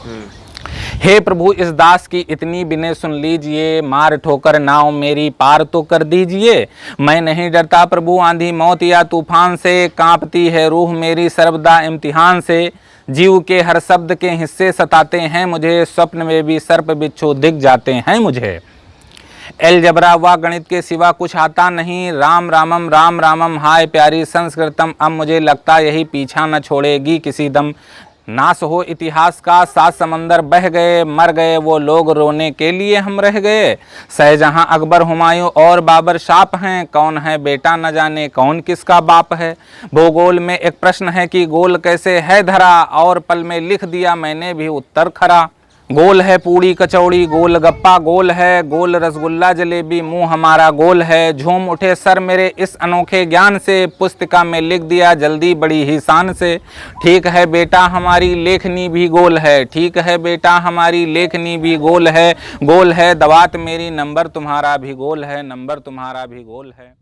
हे प्रभु, इस दास की इतनी विनय सुन लीजिए, मार ठोकर नाव मेरी पार तो कर दीजिए। मैं नहीं डरता प्रभु आंधी मौत या तूफान से, कांपती है रूह मेरी सर्वदा इम्तिहान से। जीव के हर शब्द के हिस्से सताते हैं मुझे, स्वप्न में भी सर्प बिच्छू दिख जाते हैं मुझे। एलजबरा व गणित के सिवा कुछ आता नहीं, राम रामम हाय प्यारी संस्कृतम। अब मुझे लगता यही पीछा न छोड़ेगी किसी दम। नाश हो इतिहास का, 7 समंदर बह गए, मर गए वो लोग, रोने के लिए हम रह गए। शाहजहां अकबर हुमायूं और बाबर शाप हैं, कौन है बेटा न जाने कौन किसका बाप है। भूगोल में एक प्रश्न है कि गोल कैसे है धरा, और पल में लिख दिया मैंने भी उत्तर खरा। गोल है पूड़ी कचौड़ी, गोल गप्पा गोल है, गोल रसगुल्ला जलेबी मुंह हमारा गोल है। झूम उठे सर मेरे इस अनोखे ज्ञान से, पुस्तिका में लिख दिया जल्दी बड़ी ही शान से। ठीक है बेटा हमारी लेखनी भी गोल है, ठीक है बेटा हमारी लेखनी भी गोल है। गोल है दवात मेरी, नंबर तुम्हारा भी गोल है, नंबर तुम्हारा भी गोल है।